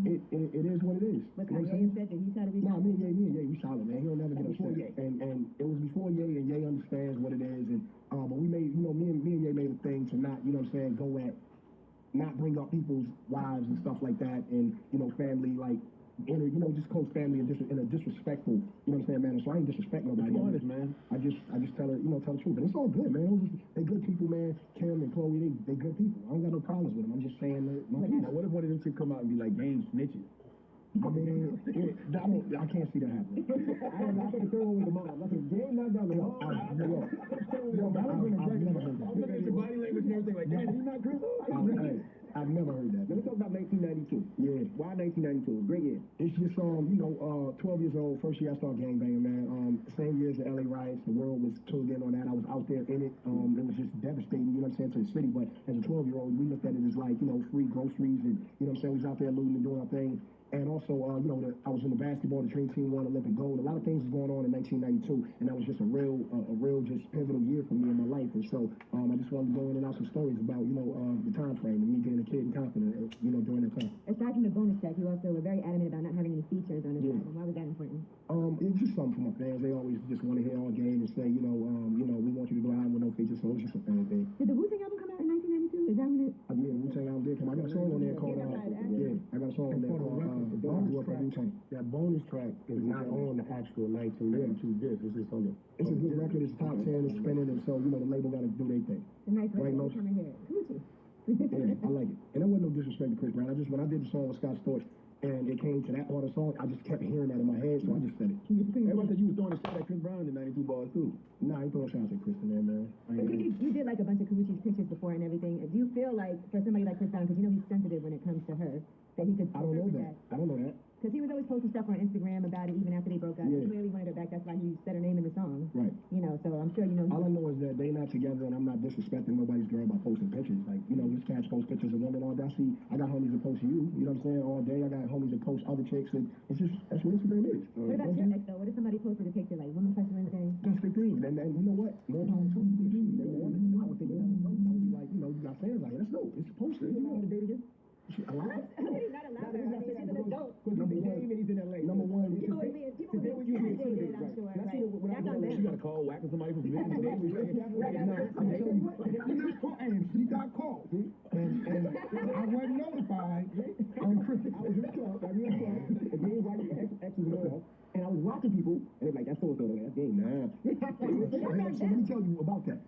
Speaker 6: It is what it is.
Speaker 4: But
Speaker 6: You know what I'm
Speaker 4: Kanye
Speaker 6: saying?
Speaker 4: upset that he tried to reach
Speaker 6: No,
Speaker 4: out.
Speaker 6: me and Ye, we solid, man. He'll never get
Speaker 4: Before
Speaker 6: upset.
Speaker 4: Ye.
Speaker 6: And it was before Ye, and Ye understands what it is. And but we made, me and Ye made a thing to not, you know what I'm saying, go at, not bring up people's wives and stuff like that, and family, like, just close family in a disrespectful, you know what I'm saying, man. So I ain't disrespect nobody.
Speaker 5: Be honest, man.
Speaker 6: I just tell her, tell the truth. And it's all good, man. They good people, man. Kim and Chloe, they good people. I don't got no problems with them. I'm just saying that.
Speaker 5: Now, what if one of them should come out and be like, game snitching?
Speaker 6: I mean, I can't see that happening. I can throw over the mom. Like, a game not down the road. I've never heard that.
Speaker 5: I'm looking at your body language and everything like, man, he's not Chris?
Speaker 6: I've never heard that.
Speaker 3: Let me talk about 1992.
Speaker 6: Yeah.
Speaker 3: Why 1992? Great year.
Speaker 6: It's just, 12 years old, first year I started gangbanging, man. Same year as the LA riots, the world was tuned in on that. I was out there in it. It was just devastating, you know what I'm saying, to the city. But as a 12-year-old, we looked at it as like, free groceries and, you know what I'm saying, we was out there looting and doing our thing. And also, I was in the basketball, the Dream Team won Olympic gold. A lot of things was going on in 1992, and that was just a real just pivotal year for me in my life. And so, I just wanted to go in and out some stories about, the time frame and me being a kid and confident, during that time.
Speaker 4: Aside from the bonus track, you also were very adamant about not having any features on this album. Why was that important?
Speaker 6: It's just something for my fans. They always just want to hear our game and say, we want you to go out with no features. So it's just a fan thing.
Speaker 4: Did the Wu-Tang album come out in 1992? Is that when it?
Speaker 6: Yeah, Wu-Tang album did come. I got a song on there called, I got a song on there called,
Speaker 2: That bonus track is not on the actual 1992 disc. It's just on the.
Speaker 6: It's a good record. It's top 10. It's spinning, and so the label got to do their thing.
Speaker 4: A nice
Speaker 6: Right,
Speaker 4: record.
Speaker 6: no.
Speaker 4: Coming here. Gucci.
Speaker 6: Yeah, I like it. And there wasn't no disrespect to Chris Brown. When I did the song with Scott Storch, and it came to that part of the song, I just kept hearing that in my head, so I just said it.
Speaker 5: Everybody said you was throwing a shot at Chris Brown in 92 bars, too.
Speaker 6: Nah, I ain't throwing shots at Chris in there, man.
Speaker 4: You did like a bunch of Karuchi's pictures before and everything. Do you feel like, for somebody like Chris Brown, because he's sensitive when it comes to her, that he could...
Speaker 6: I don't know that. I don't know that.
Speaker 4: Because he was always posting stuff on Instagram about it, even after they broke up.
Speaker 6: Yeah.
Speaker 4: He clearly wanted her back. That's why he said her name in the song.
Speaker 6: Right.
Speaker 4: So I'm sure you know.
Speaker 6: All I know is that they not together, and I'm not disrespecting nobody's girl by posting pictures. Like, this catch posts pictures of women all day. I got homies that post you know what I'm saying, all day. I got homies that post post other chicks, and it's just, that's what Instagram is.
Speaker 4: What about your ex though? What if somebody posted a picture like Women's Crush Wednesday?
Speaker 6: That's the thing, and you know what? More power to you. They want it. I would think that I would be like, you know, you got fans out here. Let's go. It's posted. You know, to date again. A lot.
Speaker 4: Not allowed. I mean, she's an adult.
Speaker 6: Number one,
Speaker 5: he's in LA.
Speaker 6: number one.
Speaker 4: People would be intimidated, I'm sure. Right? That's on
Speaker 5: You
Speaker 4: them.
Speaker 5: gotta call whacking somebody from the
Speaker 6: I'm telling you, she got called, and I wasn't notified on Christmas. I was in the club, and then like exes and all, and I was watching people, and they're like, that's so-and-so, that's game, nah. So let me tell you about that.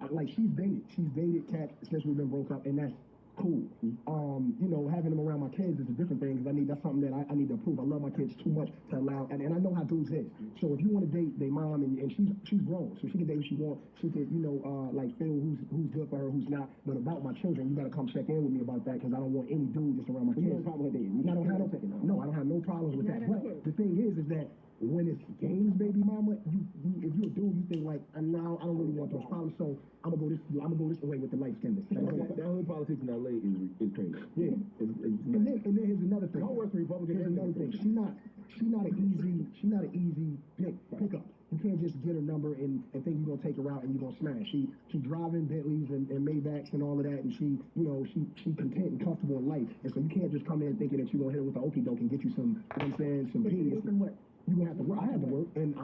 Speaker 6: Like, she's dated cats, especially when we've been broke up, and that's cool. You know, having them around my kids is a different thing, because that's something that I need to approve. I love my kids too much to allow, and I know how dudes is. So if you want to date their mom, and she's grown, so she can date who she wants, she can, you know, like feel who's good for her, who's not. But about my children, you gotta come check in with me about that, because I don't want any dude just around my kids. I don't have no problems with that. But the thing is that when it's games, baby mama, if you're a dude, you think like, now I don't really want those problems, so I'm gonna go this way with the light skin.
Speaker 5: That whole politics in LA is crazy.
Speaker 6: Yeah. And then here's another thing.
Speaker 5: Don't work for Republicans.
Speaker 6: Here's another thing. She's not an easy pickup. You can't just get her number and think you're gonna take her out and you're gonna smash. She driving Bentleys and Maybachs and all of that, and she content and comfortable in life. And so you can't just come in thinking that you're gonna hit her with the okie doke and get you some, you know what I'm saying, some peas. You gonna have to work. I had to work, and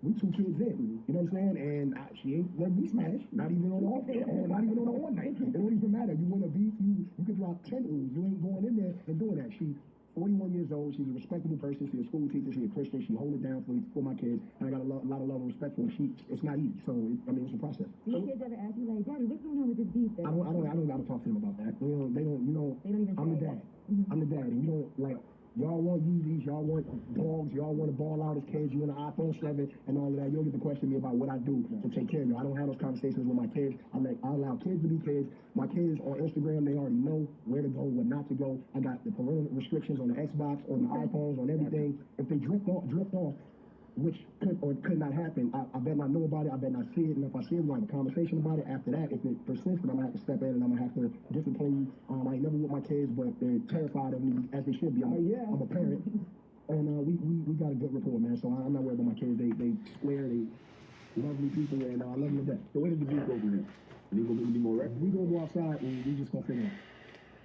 Speaker 6: we 2 kids in. You know what I'm saying? And she ain't letting me smash. Not even on the off or not even on the on night. It don't even matter. You win a beef, you can drop 10 oohs. You ain't going in there and doing that. She's 41 years old. She's a respectable person. She's a school teacher. She's a Christian. She hold it down for my kids. And I got a lot of love and respect for her. It's not easy. So it's a process.
Speaker 4: Do your kids ever ask you like, Daddy, what's going on with this beef?
Speaker 6: I don't gotta talk to them about that. They don't
Speaker 4: even
Speaker 6: I'm the dad. I'm the dad, and you don't like. Y'all want Yeezys, y'all want dogs, y'all want to ball out as kids, you want an iPhone 7 and all of that. You don't get to question me about what I do to take care of you. I don't have those conversations with my kids. I allow kids to be kids. My kids on Instagram, they already know where to go, where not to go. I got the parental restrictions on the Xbox, on the iPhones, on everything. If they drift off, which could or could not happen, I better not know about it, I better not see it, and if I see it, we're going to have a conversation about it. After that, if it persists, then I'm going to have to step in and I'm going to have to discipline you. I ain't never with my kids, but they're terrified of me, as they should be. I'm a parent, and we got a good rapport, man, so I'm not worried about my kids. They square, they lovely people, and I love them to death.
Speaker 5: So where does the beef go from here? Are you going to be more reckless?
Speaker 6: We going to go outside, and we just going to figure it out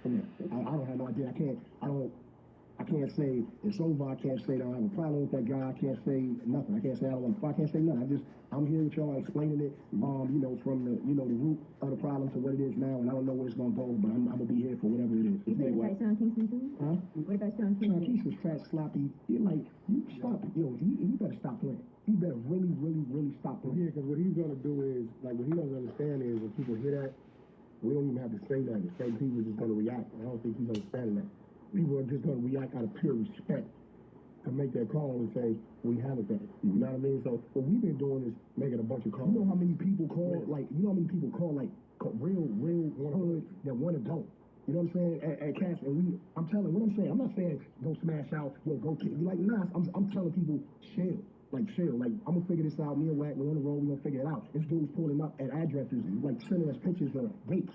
Speaker 6: from there. I don't have no idea. I can't say it's over. I can't say that I have a problem with that guy. I can't say nothing. I can't say I don't want to fight. I can't say nothing. I'm here with y'all explaining it, you know, from the root of the problem to what it is now, and I don't know where it's going to go, but I'm going to be here for whatever it is.
Speaker 4: What about Sean Kingston too?
Speaker 6: Huh?
Speaker 4: What about Sean Kingston?
Speaker 6: Sean Kingston's fat, sloppy. You're like, you stop. Yo, he better stop playing. He better really, really, really stop playing.
Speaker 2: Yeah, because what he's going to do is, like, what he doesn't understand is when people hear that, we don't even have to say that. The same people just going to react. I don't think he's understanding that. People are just going to react out of pure respect to make that call and say, we have it there. You know what I mean? So what we've been doing is making a bunch of calls. You know how many people call, real hood that want to go. You know what I'm saying? At Cash, and I'm telling what I'm saying. I'm not saying go smash out, go kick. Like, nah, I'm telling people, chill. Like, chill. Like, I'm going to figure this out. Me and Wack, we're on the road. We're going to figure it out. This dude's pulling up at addresses, like, sending us pictures of dates.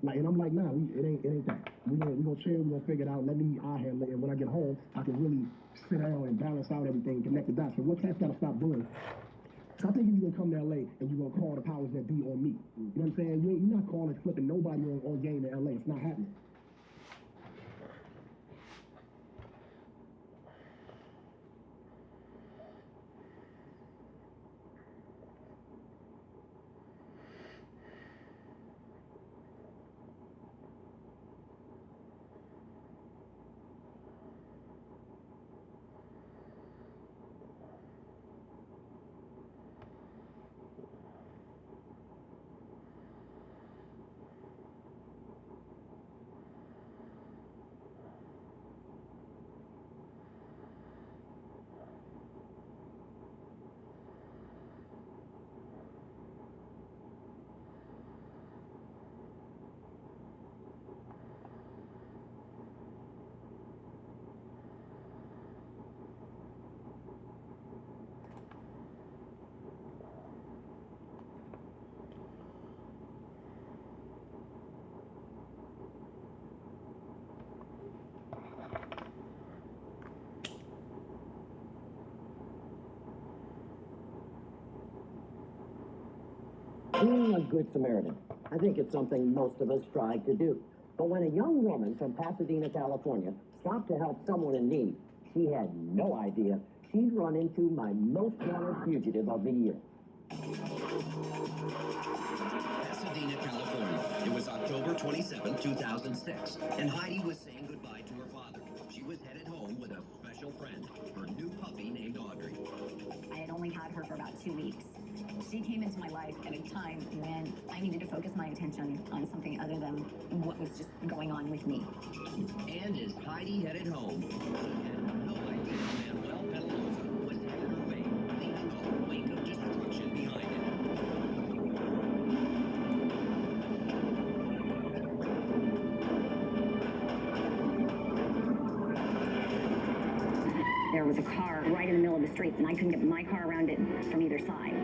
Speaker 2: Like, and I'm like, nah, it ain't that. We're going to chill. We're going to figure it out. Let me handle it. And when I get home, I can really sit down and balance out everything, connect the dots. So what Cat's got to stop doing. So I think if you're going to come to L.A. and you're going to call the powers that be on me. You know what I'm saying? You're not calling, flipping nobody on game in L.A. It's not happening.
Speaker 7: Being a good Samaritan, I think it's something most of us strive to do. But when a young woman from Pasadena, California, stopped to help someone in need, she had no idea she'd run into my most wanted fugitive of the year.
Speaker 8: Pasadena, California. It was October 27, 2006, and Heidi was saying goodbye to her father. She was headed home with a special friend, her new puppy named Audrey.
Speaker 9: I had only had her for about 2 weeks. She came into my life at a time when I needed to focus my attention on something other than what was just going on with me.
Speaker 8: And as Heidi headed home, she had no idea Manuel Penelosa was headed her way, leaving a wake of destruction behind him.
Speaker 9: There was a car right in the middle of the street, and I couldn't get my car around it from either side.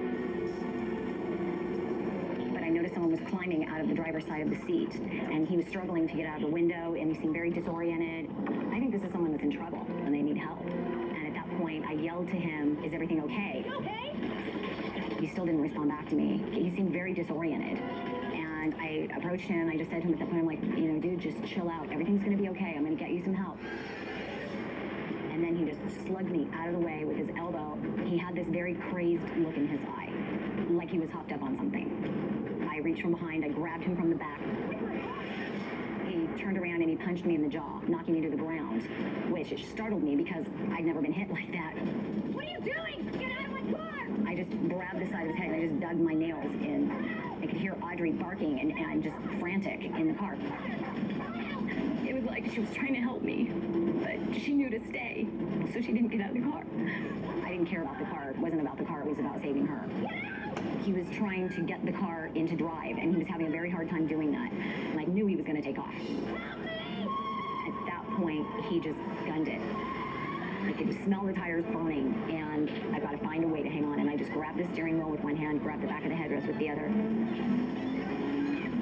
Speaker 9: But I noticed someone was climbing out of the driver's side of the seat, and he was struggling to get out of the window, and he seemed very disoriented. I think this is someone that's in trouble, and they need help. And at that point, I yelled to him, "Is everything okay?" "Okay." He still didn't respond back to me. He seemed very disoriented. And I approached him, I just said to him at that point, I'm like, dude, just chill out. Everything's gonna be okay. I'm gonna get you some help. And then he just slugged me out of the way with his elbow. He had this very crazed look in his eye, like he was hopped up on something. I reached from behind, I grabbed him from the back. He turned around and he punched me in the jaw, knocking me to the ground, which startled me because I'd never been hit like that. "What are you doing? Get out of my car!" I just grabbed the side of his head and I just dug my nails in. I could hear Audrey barking and just frantic in the car. It was like she was trying to help me, but she knew to stay, so she didn't get out of the car. I didn't care about the car. It wasn't about the car. It was about saving her. He was trying to get the car into drive, and he was having a very hard time doing that. And I knew he was going to take off. At that point, he just gunned it. I could smell the tires burning, and I've got to find a way to hang on. And I just grabbed the steering wheel with one hand, grabbed the back of the headrest with the other.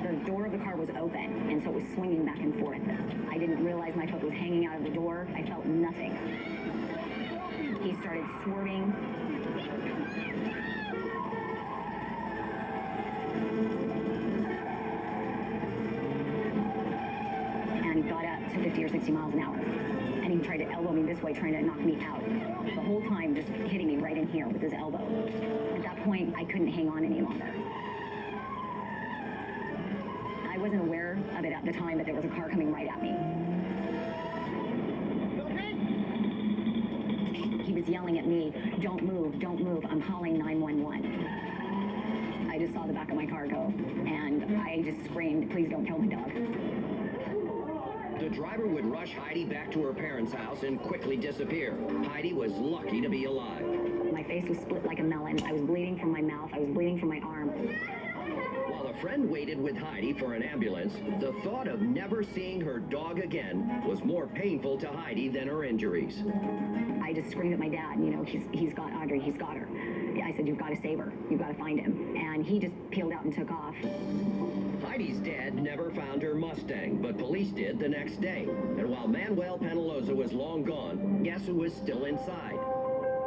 Speaker 9: The door of the car was open, and so it was swinging back and forth. I didn't realize my foot was hanging out of the door. I felt nothing. He started swerving. And he got up to 50 or 60 miles an hour. And he tried to elbow me this way, trying to knock me out. The whole time just hitting me right in here with his elbow. At that point, I couldn't hang on any longer. I wasn't aware of it at the time, but there was a car coming right at me. He was yelling at me, "Don't move, don't move, I'm calling 911. I just saw the back of my car go, and I just screamed, "Please don't kill my dog."
Speaker 8: The driver would rush Heidi back to her parents' house and quickly disappear. Heidi was lucky to be alive.
Speaker 9: My face was split like a melon. I was bleeding from my mouth. I was bleeding from my arm.
Speaker 8: While a friend waited with Heidi for an ambulance, the thought of never seeing her dog again was more painful to Heidi than her injuries.
Speaker 9: I just screamed at my dad, he's got Audrey, he's got her. I said, "You've got to save her. You've got to find him." And he just peeled out and took off.
Speaker 8: Heidi's dad never found her Mustang, but police did the next day. And while Manuel Penelosa was long gone, guess who was still inside?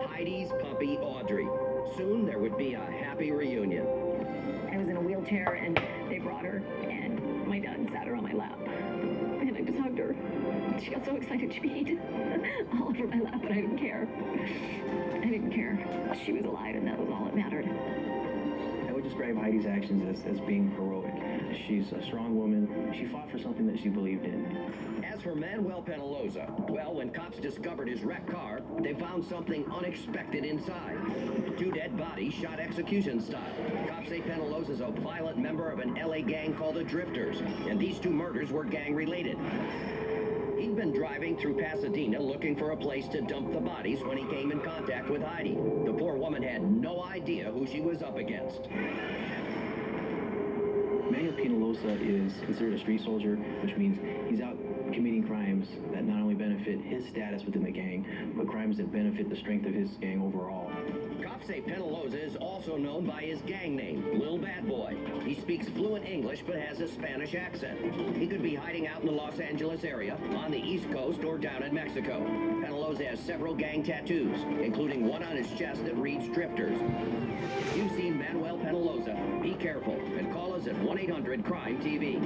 Speaker 8: Heidi's puppy, Audrey. Soon there would be a happy reunion.
Speaker 9: I was in a wheelchair, and they brought her, and my dad sat her on my lap. And I just hugged her. She got so excited she peed all over my lap, but I didn't care. I didn't care. She was alive, and that was all that mattered.
Speaker 10: I would describe Heidi's actions as being heroic. She's a strong woman. She fought for something that she believed in.
Speaker 8: As for Manuel Penelosa, well, when cops discovered his wrecked car, they found something unexpected inside. 2 dead bodies shot execution style. Cops say Penelosa's a violent member of an LA gang called the Drifters, and these 2 murders were gang-related. He'd been driving through Pasadena looking for a place to dump the bodies when he came in contact with Heidi. The poor woman had no idea who she was up against.
Speaker 10: Manuel Penelosa is considered a street soldier, which means he's out committing crimes that not only benefit his status within the gang, but crimes that benefit the strength of his gang overall.
Speaker 8: Cops say Penaloza is also known by his gang name, Lil Bad Boy. He speaks fluent English but has a Spanish accent. He could be hiding out in the Los Angeles area, on the East Coast, or down in Mexico. Penaloza has several gang tattoos, including one on his chest that reads Drifters. If you've seen Manuel Penaloza, be careful and call us at 1-800-CRIME-TV.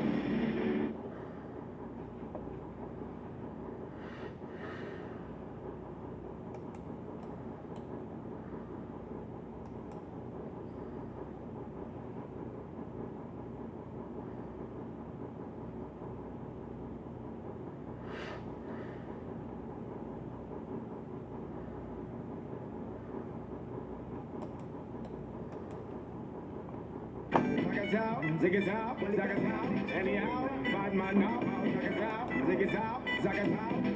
Speaker 3: Zig it out, anyhow, bad man now, zig it out,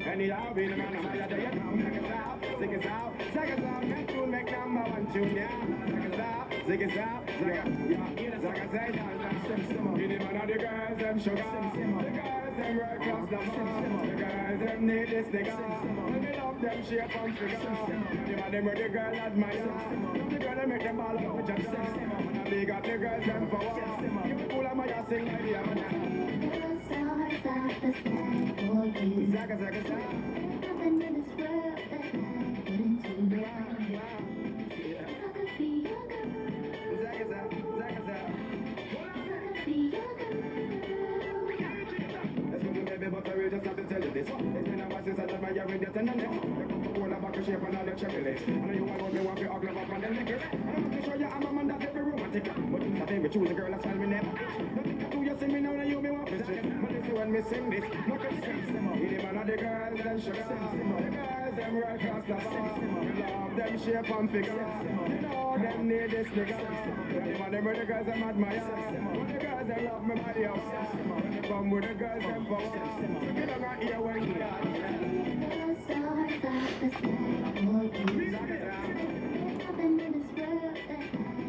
Speaker 3: anyhow, be the man of my day, zig it out, make to make number one tune, yeah, zig it out, be the man of the girls, them sugar, the girls, them right across the bar, the girls, them need this nigga, and they love them shape and figure, the man, them where the girl admire, the girl, they make them all up with just they got the girls, them power. You pull on my ass, sing my dear. Zaga, zaga, zaga. Nothing in this world that I wouldn't do. Zaga, zaga, zaga, zaga. Let's go to baby, but I just have to tell you this. It's been a while since I left my yard with your tenderness. All about the shape and all the chocolates. I know you want me walk your ugly up and then lick it. I want to show you I'm a man that's every romantic. But you not even choose a girl that's tell me never. Nothing to you see me now, you me want to shit. But this is when me sing this. Look at this. The man of the girls, them sugar. The girls, them right across the bar. Love them shape and figure. You know them need this nigga. The man them with the girls, them admire. But the girls, they love me body out. When they come with the girls, them power. So get on my ear when you are. Nothing in this world that I